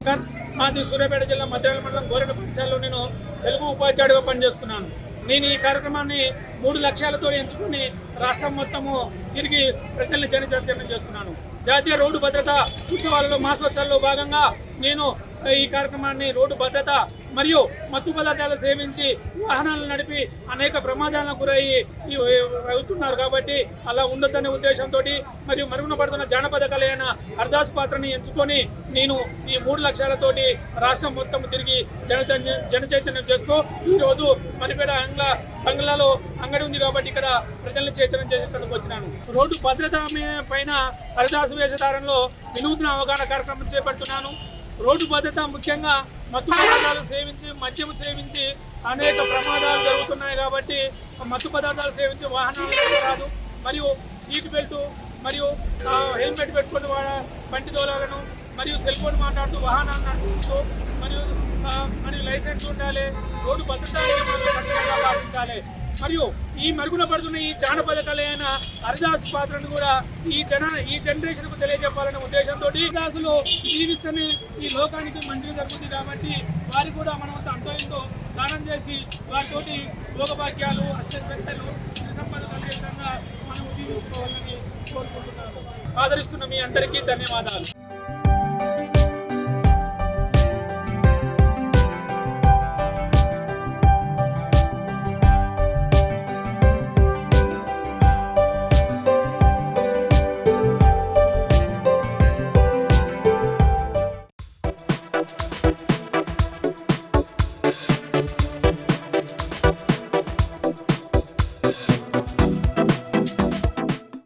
మాది సూర్యాపేట జిల్లా మధ్యవేళ మండలం గోరెడ పంచాయతీలో నేను తెలుగు ఉపాధ్యాయుడిగా పనిచేస్తున్నాను. నేను ఈ కార్యక్రమాన్ని 3 లక్ష్యాలతో ఎంచుకుని రాష్ట్రం మొత్తము తిరిగి ప్రజల్ని జనచైతన్యం చేస్తున్నాను. జాతీయ రోడ్డు భద్రత ఉత్సవాలలో మాసోత్సవాల్లో భాగంగా నేను ఈ కార్యక్రమాన్ని రోడ్డు భద్రత మరియు మత్తు పదార్థాలు సేవించి వాహనాలు నడిపి అనేక ప్రమాదాలకు గురయ్యి అవుతున్నారు కాబట్టి అలా ఉండొద్దనే ఉద్దేశంతో మరియు మరుగున పడుతున్న జానపద కళ అయిన అర్దాస్ పాత్రని ఎంచుకొని నేను ఈ 3 లక్ష్యాలతోటి రాష్ట్రం మొత్తం తిరిగి జనచైతన్యం చేస్తూ ఈరోజు మరిపేట బంగ్లాలో అంగడి ఉంది కాబట్టి ఇక్కడ ప్రజల్ని చైతన్యం చేసేందుకు వచ్చినాను. రోడ్డు భద్రత పైన హరిదాసు వేషధారంలో వినూత్న అవగాహన కార్యక్రమం చేపడుతున్నాను. రోడ్డు భద్రత ముఖ్యంగా మత్తు పదార్థాలు సేవించి మద్యం సేవించి అనేక ప్రమాదాలు జరుగుతున్నాయి కాబట్టి మత్తు పదార్థాలు సేవించి వాహనాలు రాదు మరియు సీట్ బెల్ట్ మరియు హెల్మెట్ పెట్టుకుని బండి దోలాలను మరియు సెల్ ఫోన్ మాట్లాడుతూ వాహనాలు నడుపుతూ మరియు లైసెన్స్ ఉండాలి. రోడ్డు భద్రత పాటించాలి మరియు ఈ మరుగున పడుతున్న ఈ జానపద కళ అయిన హరిదాస్ పాత్రను కూడా ఈ జనరేషన్ కు తెలియజెప్పాలనే ఉద్దేశంతో హరిదాసులు జీవిస్తేనే ఈ లోకానికి మంచిగా జరుగుతుంది కాబట్టి వారికి కూడా మనం అంతో ఎంతో దానం చేసి వారితోటి భోగభాగ్యాలు అత్యంతలు సంపద కలిగే విధంగా మనం జీవించుకోవాలని కోరుకుంటున్నాము. ఆదరిస్తున్న మీ అందరికీ ధన్యవాదాలు.